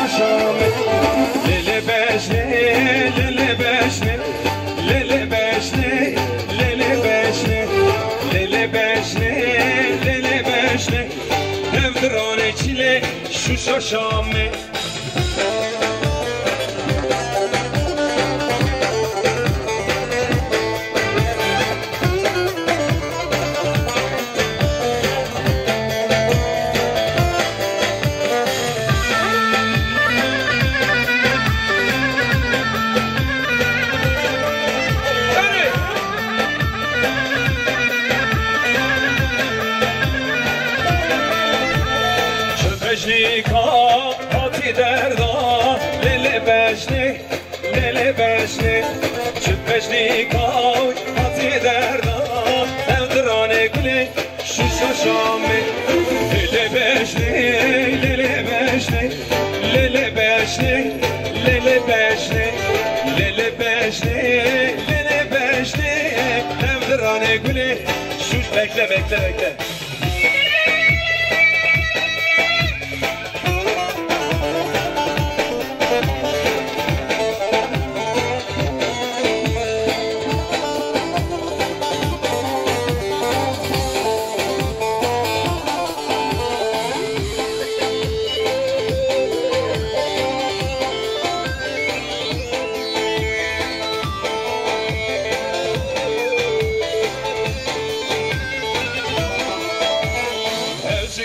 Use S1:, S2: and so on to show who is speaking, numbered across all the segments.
S1: شاشامه لله بشنه لله بشنه لله بشنه لله بشنه لله بشنه لله بشنه نفرانه چیله شو شاشامه شاشامه لله بشنه لله بشنه لله بشنه لله بشنه لله بشنه لله بشنه نمدرانه گله شوش bekle bekle bekle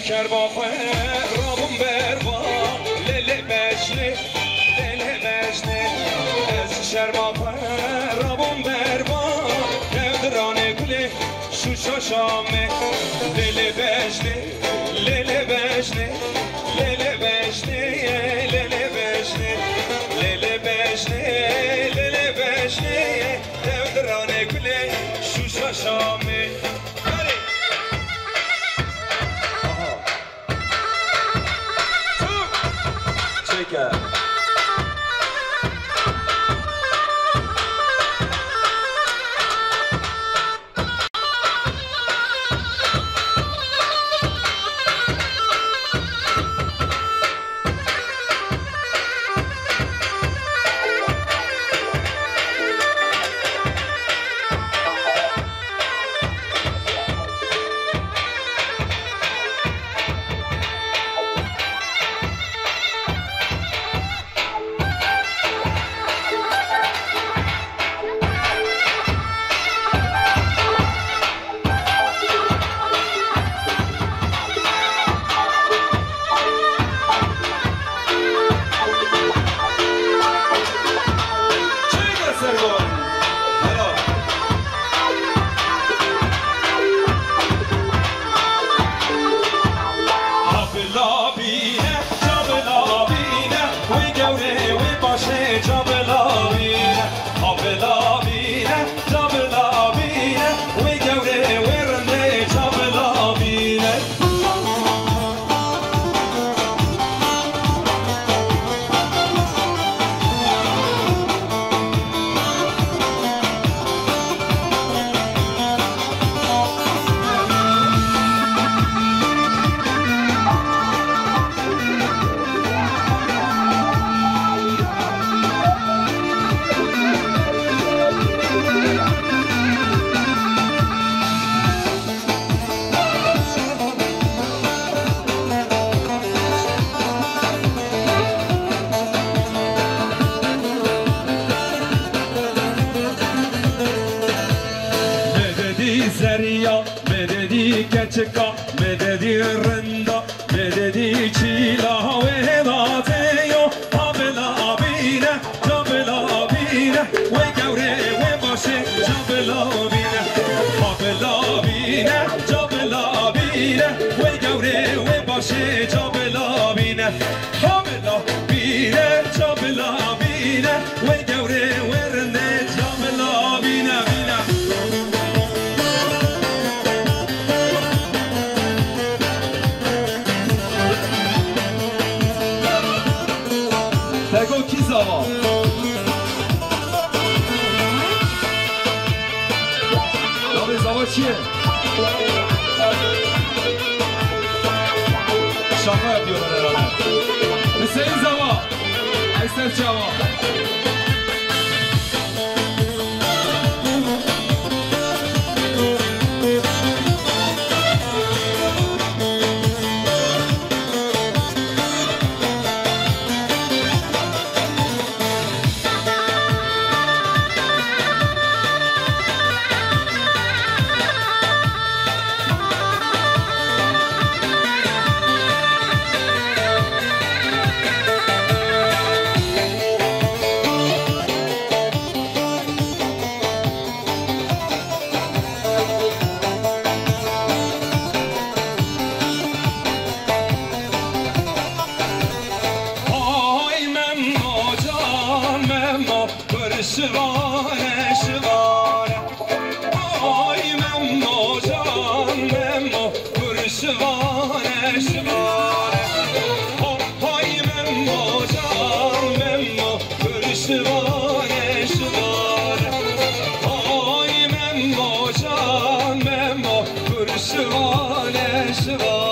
S1: کربا خواه رابون بروا لله بشنه لله بشنه از شربا خواه رابون بروا نودرانه گله شو شاشامه لله بشنه لله بشنه لله بشنه لله بشنه لله بشنه لله بشنه نودرانه گله شو شاشامه زریا مددی کچکا مددی رندا مددی چیلا و هداتیو قابلا بینه جابلا بینه و گوره و باشه جابلا بینه قابلا بینه جابلا بینه و گوره و باشه جابلا بینه قابلا بینه جابلا بینه و گوره و رنده جابلا بینه بینه بگو کی زاوا نام زاوا چیه؟ şaka yapıyorlar herhalde. Hüseyin Zava, Aysel Çava. Şivane şivane ay memmo can memmo gur şivane şivane ay memmo can memmo gur şivane şivane ay memmo can memmo gur şivane şivane.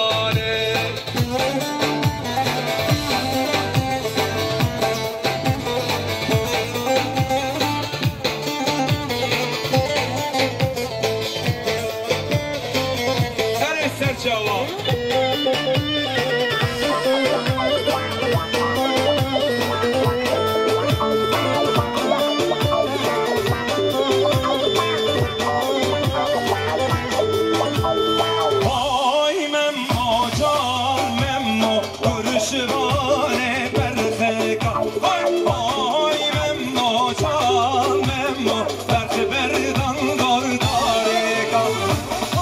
S1: Şivane berdeka ay memmo can memmo berk berdan gordareka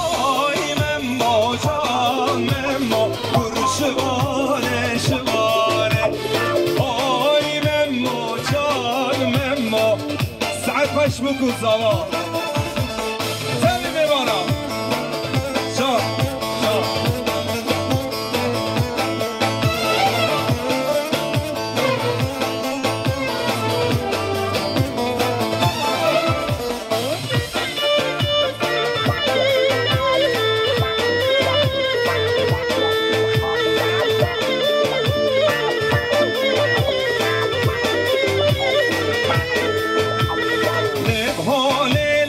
S1: ay memmo can memmo gur şivane şivane ay memmo can memmo سعد پشمک و زوا تلی میبارم شا حال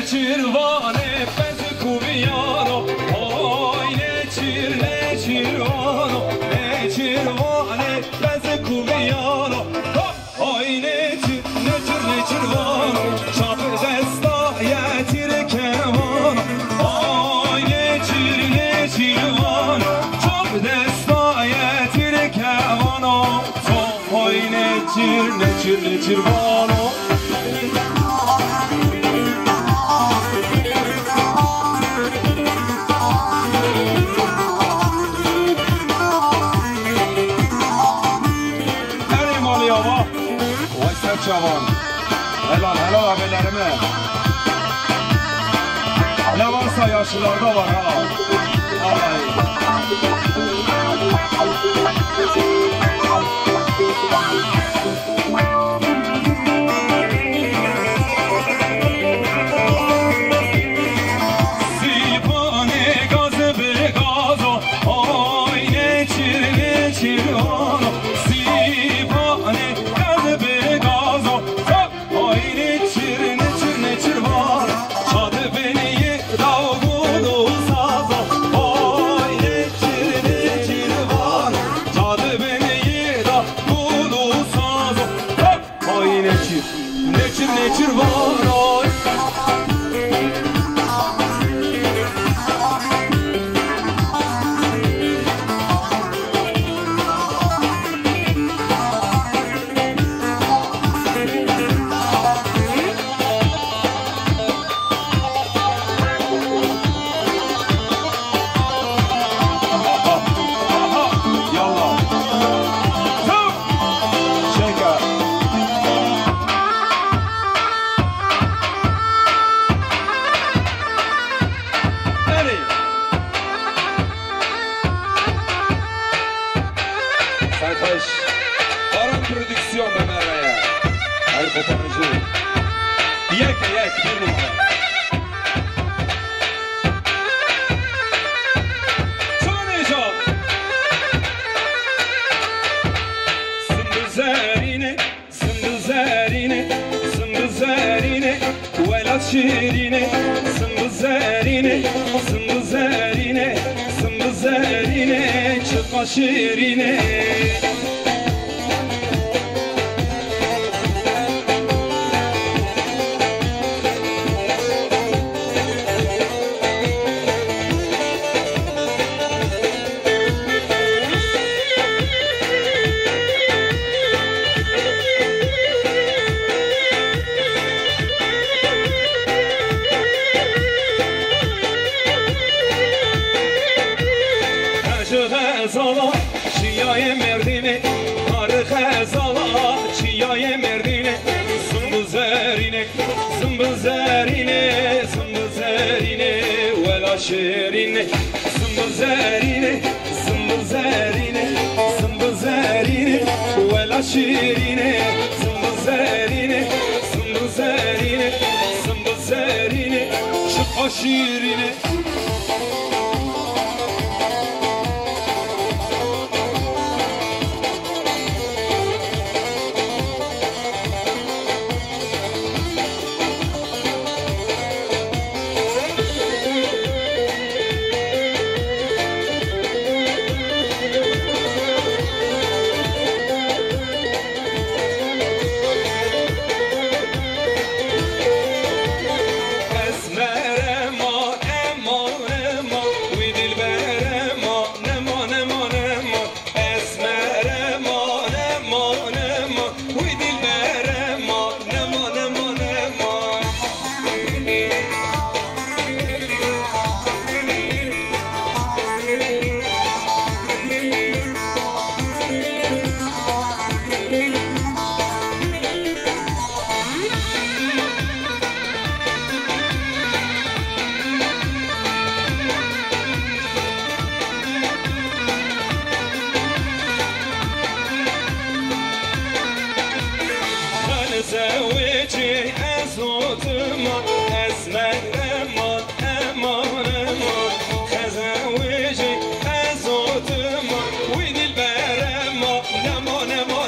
S1: نچیروانه پس کوبیانو آی نچیروانو نچیروانه پس کوبیانو آی نچیروانو چاپ دستای تیر کروانو آی نچیروانو چاپ دستای تیر کروانو آی نچیروانو
S2: Cavan. Helal abilerime. Ne varsa yaşlılarda var ha. Vallahi.
S1: Sipane gazı be gazo, ay neçir ono. Sipane gazı be gazo, ay neçir var. Çadı beni davulu sazo, ay neçir var. Çadı beni davulu sazo, ay neçir var. Ay.
S2: Aram prodüksiyon be meraya. Hayır koparıcı.
S1: Yek bir numara. Sana Necat. Zerine, velat şirine. Zerine, çıkma şirine. Khazala çiyaye merdine Karı khazala çiyaye merdine Zımbı zerine Vela şerine Zımbı zerine Vela şerine Zımbı zerine Çıkma şirine زوجي أزوتما أسمر أمان خزوجي أزوتما ويدي البرما نما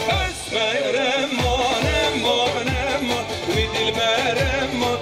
S1: أسمر أمان ويدي البرما